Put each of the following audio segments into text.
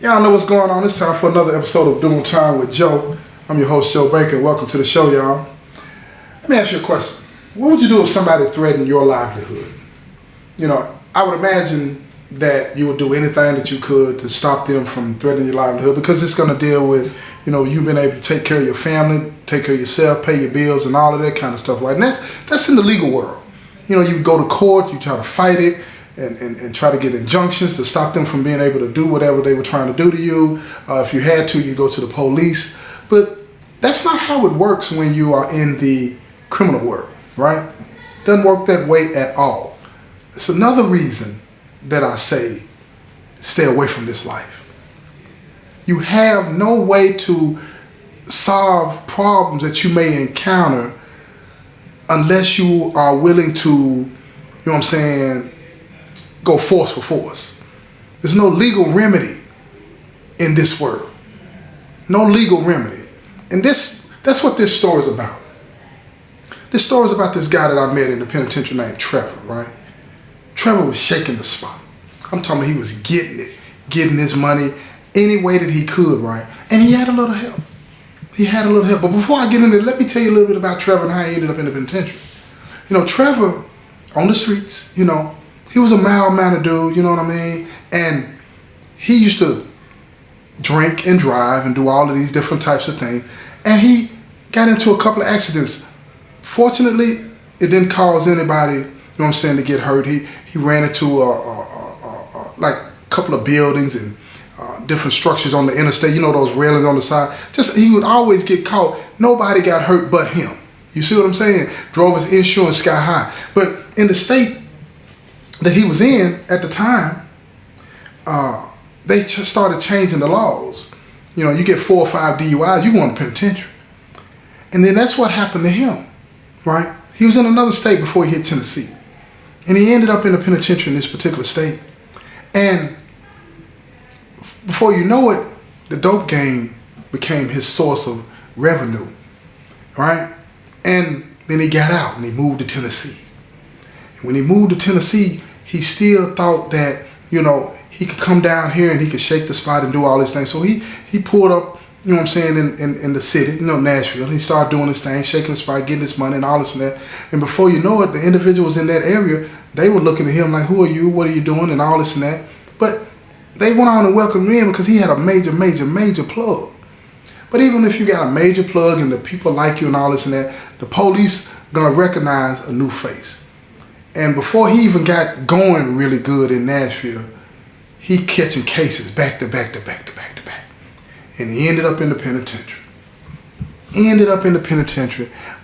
Y'all know what's going on. It's time for another episode of Doing Time with Joe. I'm your host, Joe Baker. Welcome to the show, y'all. Let me ask you a question. What would you do if somebody threatened your livelihood? You know, I would imagine that you would do anything that you could to stop them from threatening your livelihood, because it's going to deal with, you know, you being able to take care of your family, take care of yourself, pay your bills, and all of that kind of stuff. Right? And that's in the legal world. You know, you go to court, you try to fight it, and try to get injunctions to stop them from being able to do whatever they were trying to do to you. If you had to, you go to the police. But that's not how it works when you are in the criminal world, right? It doesn't work that way at all. It's another reason that I say stay away from this life. You have no way to solve problems that you may encounter unless you are willing to, you know what I'm saying, go force for force. There's no legal remedy in this world. No legal remedy. And that's what this story is about. This story is about this guy that I met in the penitentiary named Trevor, right? Trevor was shaking the spot. I'm talking about he was getting it, getting his money any way that he could, right? And he had a little help. But before I get into it, let me tell you a little bit about Trevor and how he ended up in the penitentiary. You know, Trevor, on the streets, you know, he was a mild-mannered dude, you know what I mean? And he used to drink and drive and do all of these different types of things. And he got into a couple of accidents. Fortunately, it didn't cause anybody, you know what I'm saying, to get hurt. He ran into like a couple of buildings and different structures on the interstate, you know, those railings on the side. Just, he would always get caught. Nobody got hurt but him. You see what I'm saying? Drove his insurance sky high. But in the state that he was in at the time, they just started changing the laws. You know, you get 4 or 5 DUIs, you go in the penitentiary. And then that's what happened to him, right? He was in another state before he hit Tennessee. And he ended up in the penitentiary in this particular state. And before you know it, the dope game became his source of revenue, right? And then he got out and he moved to Tennessee. And when he moved to Tennessee, he still thought that, you know, he could come down here and he could shake the spot and do all these things. So he pulled up, you know what I'm saying, in the city, you know, Nashville. And he started doing his thing, shaking the spot, getting his money and all this and that. And before you know it, the individuals in that area, they were looking at him like, who are you? What are you doing? And all this and that. But they went on and welcomed him in because he had a major plug. But even if you got a major plug and the people like you and all this and that, the police gonna recognize a new face. And before he even got going really good in Nashville, he catching cases back to back. And he ended up in the penitentiary.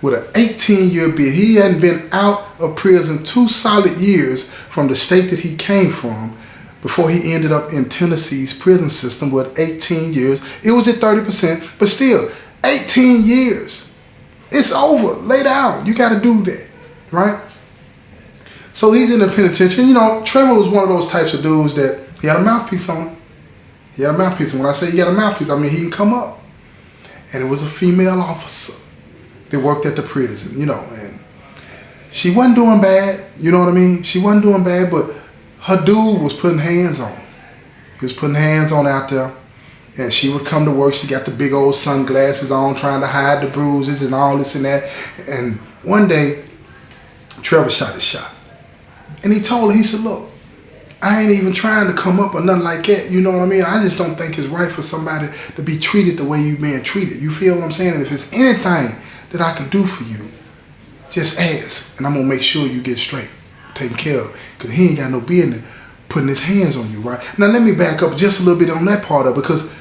With an 18-year bid. He hadn't been out of prison 2 solid years from the state that he came from before he ended up in Tennessee's prison system with 18 years. It was at 30%, but still, 18 years. It's over. Lay down. You got to do that, right? So he's in the penitentiary. You know, Trevor was one of those types of dudes that he had a mouthpiece on him. When I say he had a mouthpiece, I mean he can come up. And it was a female officer that worked at the prison, you know, and she wasn't doing bad, you know what I mean? She wasn't doing bad, but her dude was putting hands on her. He was putting hands on out there, and she would come to work. She got the big old sunglasses on, trying to hide the bruises and all this and that. And one day, Trevor shot his shot. And he told her, he said, look, I ain't even trying to come up or nothing like that, you know what I mean? I just don't think it's right for somebody to be treated the way you being treated. You feel what I'm saying? And if it's anything that I can do for you, just ask, and I'm gonna make sure you get straight, taken care of, because he ain't got no business putting his hands on you, right? Now let me back up just a little bit on that part of it, because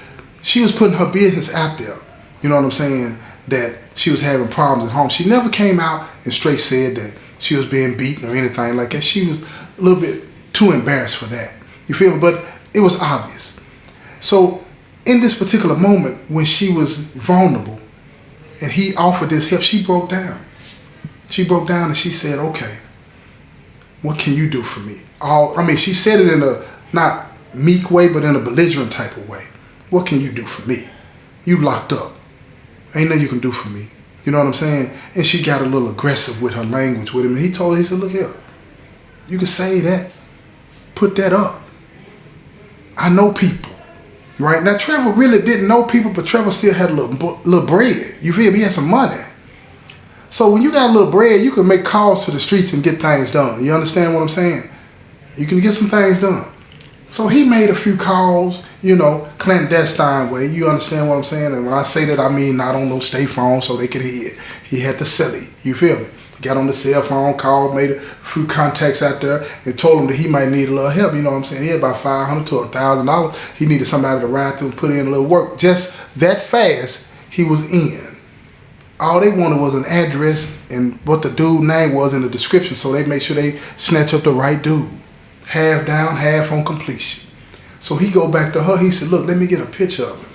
she was putting her business out there, you know what I'm saying, that she was having problems at home. She never came out and straight said that she was being beaten or anything like that. She was a little bit too embarrassed for that. You feel me? But it was obvious. So in this particular moment when she was vulnerable and he offered this help, she broke down. She broke down and she said, okay, what can you do for me? She said it in a not meek way, but in a belligerent type of way. What can you do for me? You locked up. Ain't nothing you can do for me. You know what I'm saying? And she got a little aggressive with her language with him. And he told her, he said, look here, you can say that. Put that up. I know people. right? Now, Trevor really didn't know people, but Trevor still had a little bread. You feel me? He had some money. So when you got a little bread, you can make calls to the streets and get things done. You understand what I'm saying? You can get some things done. So he made a few calls, you know, clandestine way. You understand what I'm saying? And when I say that, I mean not on no state phone so they could hear it. He had to sell it. You feel me? Got on the cell phone, called, made a few contacts out there, and told him that he might need a little help. You know what I'm saying? He had about $500 to $1,000. He needed somebody to ride through and put in a little work. Just that fast, he was in. All they wanted was an address and what the dude's name was in the description, so they made sure they snatch up the right dude. Half down, half on completion. So he go back to her. He said, look, let me get a picture of him,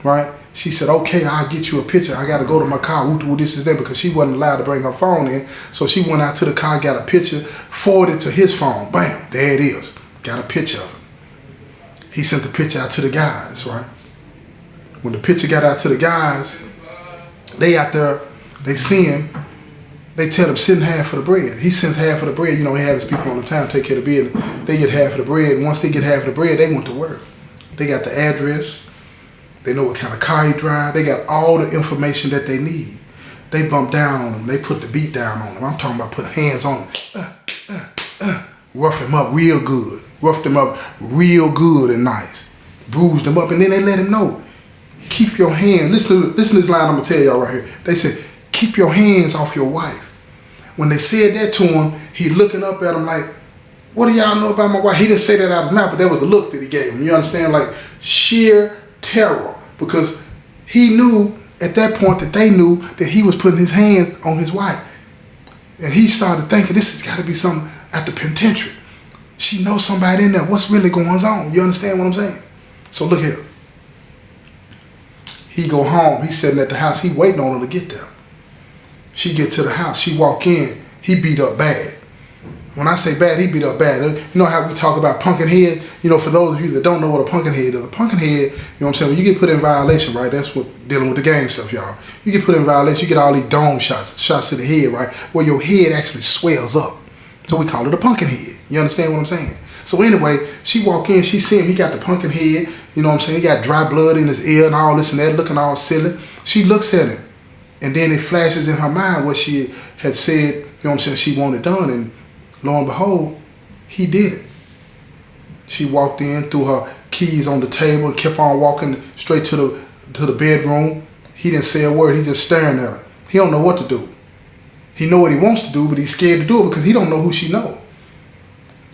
right? She said, okay, I'll get you a picture. I got to go to my car. This is that, because she wasn't allowed to bring her phone in. So she went out to the car, got a picture, forwarded to his phone. Bam, there it is. Got a picture of him. He sent the picture out to the guys, right? When the picture got out to the guys, they out there, they see him. They tell him, send half of the bread. He sends half of the bread. You know, he has his people on the town take care of the business. They get half of the bread. And once they get half of the bread, they went to work. They got the address. They know what kind of car he drives. They got all the information that they need. They bump down on him. They put the beat down on him. I'm talking about put hands on him. Rough him up real good. Roughed him up real good and nice. Bruised him up. And then they let him know, keep your hands. Listen to this line I'm going to tell y'all right here. They said, keep your hands off your wife. When they said that to him, he looking up at him like, what do y'all know about my wife? He didn't say that out of his mouth, but that was the look that he gave him. You understand? Like sheer terror, because he knew at that point that they knew that he was putting his hands on his wife. And he started thinking, this has got to be something at the penitentiary. She knows somebody in there. What's really going on? You understand what I'm saying? So look here. He go home. He's sitting at the house. He waiting on her to get there. She get to the house. She walk in. He beat up bad. When I say bad, he beat up bad. You know how we talk about pumpkin head? You know, for those of you that don't know what a pumpkin head is, a pumpkin head, you know what I'm saying, when you get put in violation, right, that's what dealing with the gang stuff, y'all. You get put in violation, you get all these dome shots to the head, right, where your head actually swells up. So we call it a pumpkin head. You understand what I'm saying? So anyway, she walk in, she see him, he got the pumpkin head, you know what I'm saying, he got dry blood in his ear and all this and that, looking all silly. She looks at him, and then it flashes in her mind what she had said, you know what I'm saying, she wanted done, and lo and behold, he did it. She walked in, threw her keys on the table, and kept on walking straight to the bedroom. He didn't say a word. He just staring at her. He don't know what to do. He know what he wants to do, but he's scared to do it because he don't know who she know.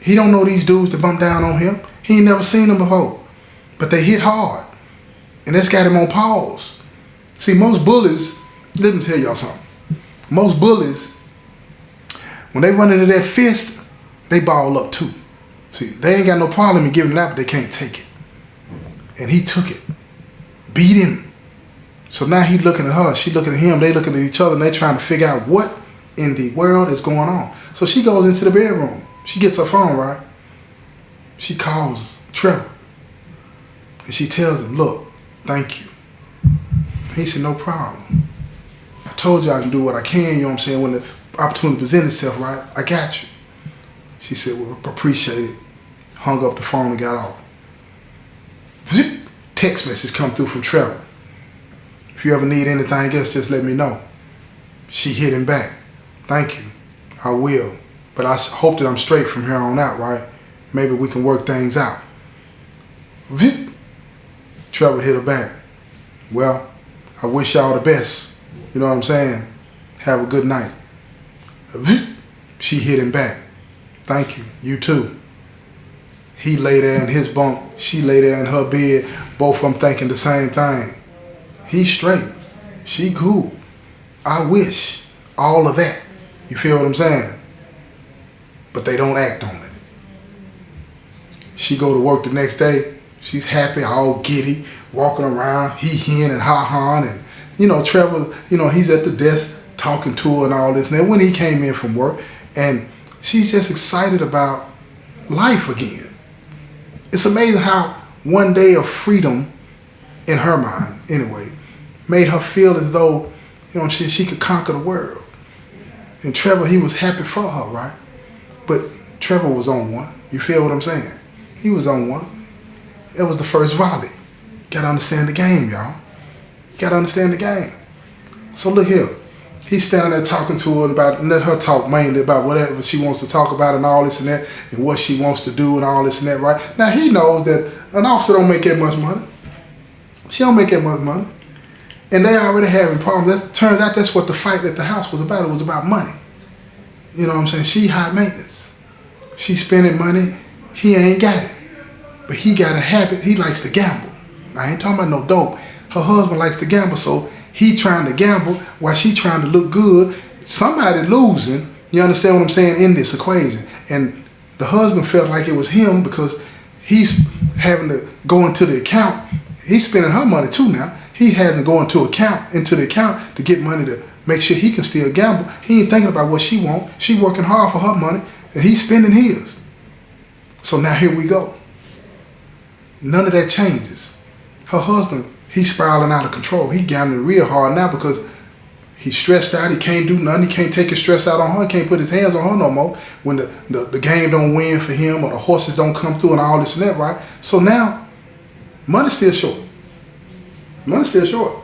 He don't know these dudes that bump down on him. He ain't never seen them before. But they hit hard. And that's got him on pause. See, most bullies, let me tell y'all something. Most bullies, when they run into that fist, they ball up too. See, they ain't got no problem in giving it out, but they can't take it. And he took it. Beat him. So now he looking at her, she looking at him, they looking at each other, and they trying to figure out what in the world is going on. So she goes into the bedroom. She gets her phone, right? She calls Trevor. And she tells him, look, thank you. He said, no problem. I told you I can do what I can, you know what I'm saying? When the opportunity presents itself, right? I got you. She said, well, appreciate it. Hung up the phone and got off. Zip, text message come through from Trevor. If you ever need anything else, just let me know. She hit him back. Thank you. I will. But I hope that I'm straight from here on out, right? Maybe we can work things out. Zip. Trevor hit her back. Well, I wish y'all the best. You know what I'm saying? Have a good night. She hit him back. Thank you. You too. He lay there in his bunk. She lay there in her bed. Both of them thinking the same thing. He's straight. She cool. I wish. All of that. You feel what I'm saying? But they don't act on it. She go to work the next day. She's happy, all giddy, walking around, he-hen and ha-han. And, you know, Trevor, you know, he's at the desk talking to her and all this. And then when he came in from work, and she's just excited about life again. It's amazing how one day of freedom, in her mind anyway, made her feel as though, you know, she could conquer the world. And Trevor, he was happy for her, right? But Trevor was on one. You feel what I'm saying? He was on one. It was the first volley. Gotta understand the game, y'all. You gotta understand the game. So look here. He's standing there talking to her about, let her talk mainly about whatever she wants to talk about and all this and that, and what she wants to do and all this and that, right? Now he knows that an officer don't make that much money. She don't make that much money. And they already having problems. That turns out that's what the fight at the house was about. It was about money. You know what I'm saying? She high maintenance. She spending money. He ain't got it. But he got a habit. He likes to gamble. I ain't talking about no dope. Her husband likes to gamble, so he trying to gamble while she trying to look good. Somebody losing, you understand what I'm saying, in this equation. And the husband felt like it was him because he's having to go into the account. He's spending her money too now. He had to go into the account to get money to make sure he can still gamble. He ain't thinking about what she want. She working hard for her money, and he's spending his. So now here we go. None of that changes. Her husband, he's spiraling out of control. He gambling real hard now because he's stressed out. He can't do nothing. He can't take his stress out on her. He can't put his hands on her no more when the game don't win for him or the horses don't come through and all this and that, right? So now, money's still short. Money's still short.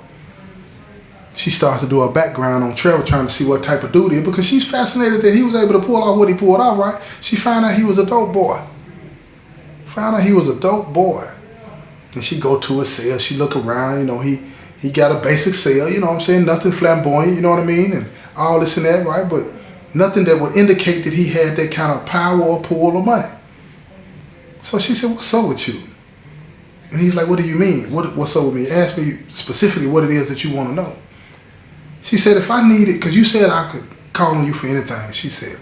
She starts to do a background on Trevor, trying to see what type of dude he is, because she's fascinated that he was able to pull off what he pulled off, right? She found out he was a dope boy. And she go to a cell, she look around, you know, he got a basic cell, you know what I'm saying? Nothing flamboyant, you know what I mean? And all this and that, right? But nothing that would indicate that he had that kind of power or pull or money. So she said, what's up with you? And he's like, what do you mean? What's up with me? Ask me specifically what it is that you want to know. She said, if I needed, because you said I could call on you for anything. She said,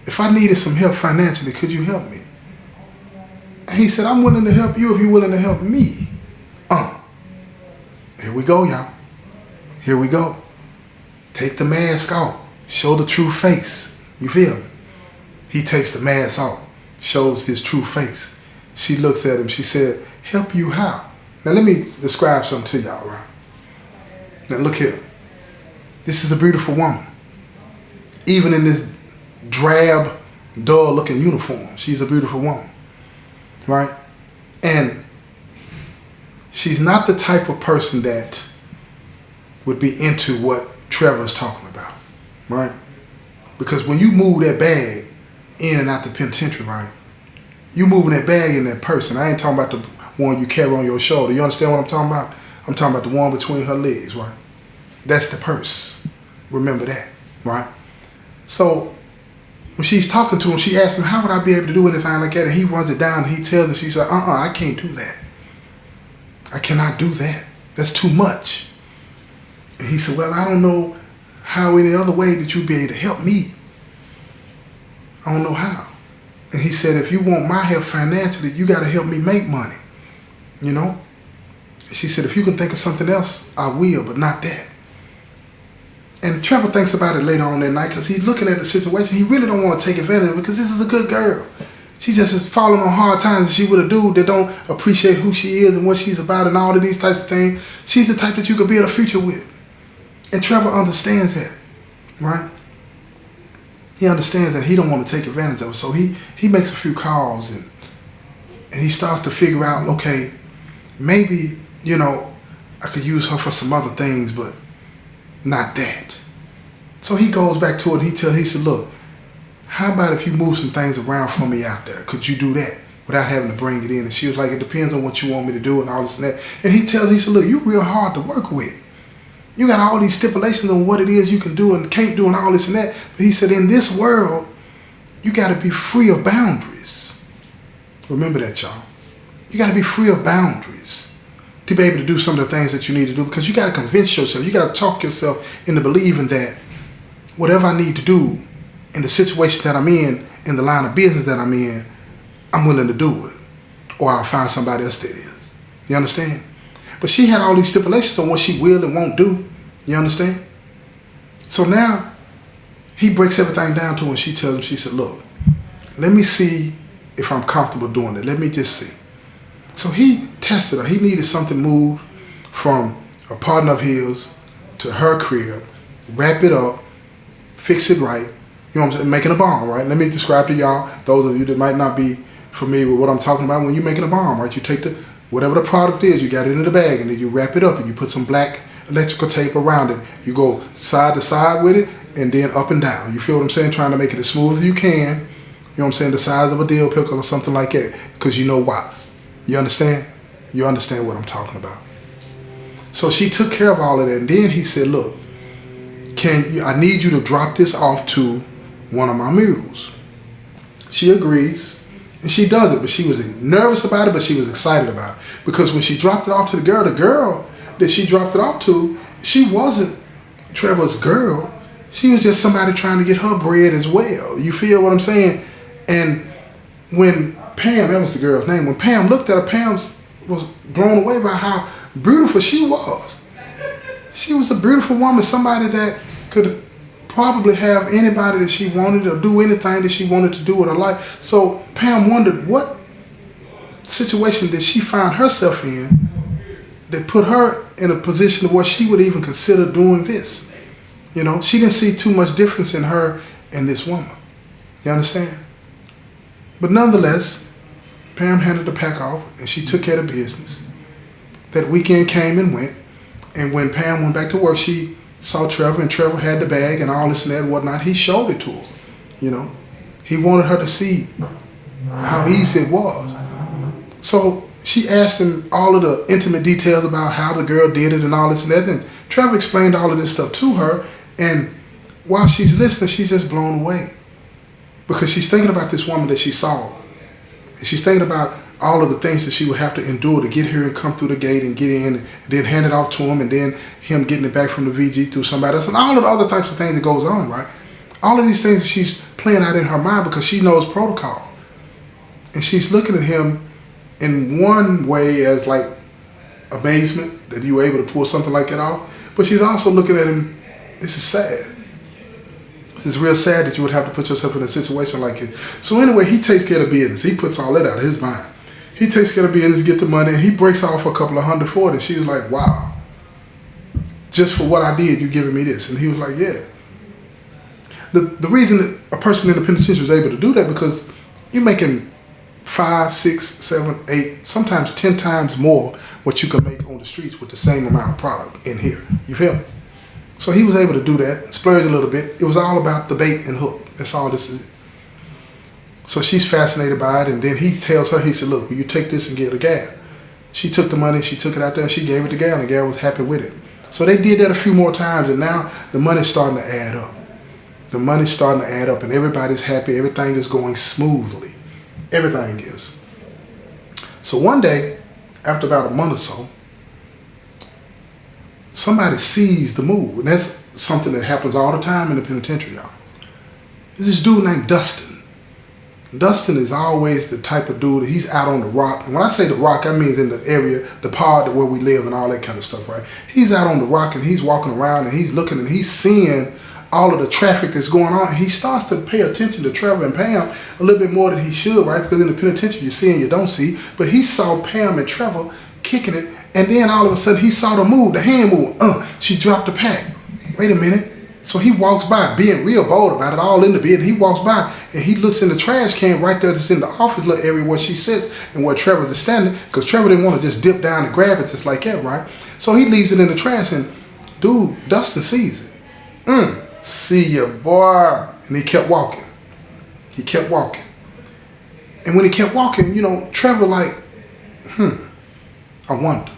if I needed some help financially, could you help me? And he said, I'm willing to help you if you're willing to help me. Here we go, y'all. Here we go. Take the mask off. Show the true face. You feel me? He takes the mask off. Shows his true face. She looks at him. She said, help you how? Now let me describe something to y'all, right? Now look here. This is a beautiful woman. Even in this drab, dull looking uniform, she's a beautiful woman, right? And she's not the type of person that would be into what Trevor's talking about, right? Because when you move that bag in and out the penitentiary, right? You moving that bag in that person. I ain't talking about the one you carry on your shoulder. You understand what I'm talking about? I'm talking about the one between her legs, right? That's the purse. Remember that, right? So when she's talking to him, she asks him, how would I be able to do anything like that? And he runs it down and he tells her, she said, I can't do that. I cannot do that. That's too much. And he said, well, I don't know how any other way that you'd be able to help me. I don't know how. And he said, if you want my help financially, you got to help me make money, you know? And she said, if you can think of something else, I will, but not that. And Trevor thinks about it later on that night because he's looking at the situation. He really don't want to take advantage of it because this is a good girl. She just is falling on hard times and she with a dude that don't appreciate who she is and what she's about and all of these types of things. She's the type that you could build a future with. And Trevor understands that, right? He understands that he don't want to take advantage of it. So he makes a few calls and he starts to figure out, okay, maybe, you know, I could use her for some other things, but not that. So he goes back to it and he said, look, how about if you move some things around for me out there? Could you do that without having to bring it in? And she was like, it depends on what you want me to do and all this and that. And he said, look, you're real hard to work with. You got all these stipulations on what it is you can do and can't do and all this and that. But he said, in this world, you got to be free of boundaries. Remember that, y'all. You got to be free of boundaries to be able to do some of the things that you need to do, because you got to convince yourself, you got to talk yourself into believing that whatever I need to do in the situation that I'm in the line of business that I'm in, I'm willing to do it. Or I'll find somebody else that is. You understand? But she had all these stipulations on what she will and won't do. You understand? So now he breaks everything down to her and she tells him, she said, look, let me see if I'm comfortable doing it. Let me just see. So he tested her. He needed something moved from a partner of his to her crib, wrap it up, fix it right. You know what I'm saying? Making a bomb, right? Let me describe to y'all, those of you that might not be familiar with what I'm talking about. When you're making a bomb, right? You take the Whatever the product is, you got it in the bag, and then you wrap it up and you put some black electrical tape around it. You go side to side with it and then up and down. You feel what I'm saying? Trying to make it as smooth as you can. You know what I'm saying? The size of a dill pickle or something like that. Because you know why. You understand? You understand what I'm talking about. So she took care of all of that, and then he said, look, I need you to drop this off to one of my mules. She agrees, and she does it, but she was nervous about it, but she was excited about it. Because when she dropped it off to the girl that she dropped it off to, she wasn't Trevor's girl. She was just somebody trying to get her bread as well. You feel what I'm saying? And when Pam, that was the girl's name, when Pam looked at her, Pam was blown away by how beautiful she was. She was a beautiful woman, somebody that could probably have anybody that she wanted or do anything that she wanted to do with her life. So Pam wondered what situation did she find herself in that put her in a position where she would even consider doing this. You know, she didn't see too much difference in her and this woman. You understand? But nonetheless, Pam handed the pack off and she took care of business. That weekend came and went. And when Pam went back to work, she saw Trevor, and Trevor had the bag and all this and that and whatnot. He showed it to her, you know. He wanted her to see how easy it was. So she asked him all of the intimate details about how the girl did it and all this and that. And Trevor explained all of this stuff to her. And while she's listening, she's just blown away. Because she's thinking about this woman that she saw. And she's thinking about all of the things that she would have to endure to get here and come through the gate and get in and then hand it off to him, and then him getting it back from the VG through somebody else, and all of the other types of things that goes on, right? All of these things that she's playing out in her mind because she knows protocol. And she's looking at him in one way as like amazement that you were able to pull something like that off, but she's also looking at him, this is sad. It's real sad that you would have to put yourself in a situation like it. So anyway, he takes care of business. He puts all that out of his mind. He takes care of business, get the money, and he breaks off a couple of $100 for it. And she was like, wow, just for what I did, you giving me this. And he was like, yeah. The reason that a person in the penitentiary is able to do that because you're making 5, 6, 7, 8, sometimes 10 times more what you can make on the streets with the same amount of product in here. You feel me? So he was able to do that, splurge a little bit. It was all about the bait and hook. That's all this is. So she's fascinated by it, and then he tells her, he said, look, will you take this and get a gal? She took the money, she took it out there, she gave it to gal, and the gal was happy with it. So they did that a few more times, and now the money's starting to add up. The money's starting to add up, and everybody's happy. Everything is going smoothly. Everything is. So one day, after about a month or so, somebody sees the move, and that's something that happens all the time in the penitentiary, y'all. There's this dude named Dustin. Dustin is always the type of dude that he's out on the rock. And when I say the rock, I mean in the area, the pod where we live and all that kind of stuff, right? He's out on the rock and he's walking around and he's looking and he's seeing all of the traffic that's going on. And he starts to pay attention to Trevor and Pam a little bit more than he should, right? Because in the penitentiary, you see and you don't see. But he saw Pam and Trevor kicking it. And then all of a sudden, he saw the move, the hand move. She dropped the pack. Wait a minute. So he walks by, being real bold about it, all in the bed. He walks by, and he looks in the trash can right there that's in the office little area where she sits and where Trevor's is standing, because Trevor didn't want to just dip down and grab it just like that, right? So he leaves it in the trash, and dude, Dustin sees it. See ya, boy. And he kept walking. He kept walking. And when he kept walking, you know, Trevor like, I wonder.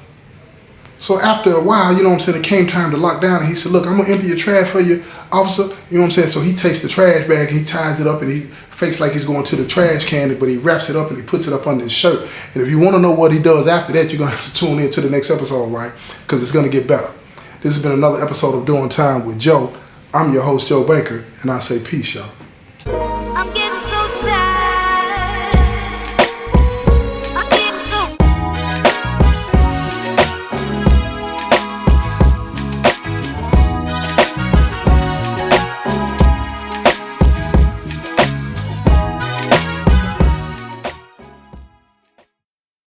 So after a while, you know what I'm saying, it came time to lock down, and he said, look, I'm going to empty your trash for you, officer. You know what I'm saying? So he takes the trash bag, and he ties it up, and he fakes like he's going to the trash can, but he wraps it up, and he puts it up under his shirt. And if you want to know what he does after that, you're going to have to tune in to the next episode, right? Because it's going to get better. This has been another episode of Doing Time with Joe. I'm your host, Joe Baker, and I say peace, y'all. I'm getting so tired.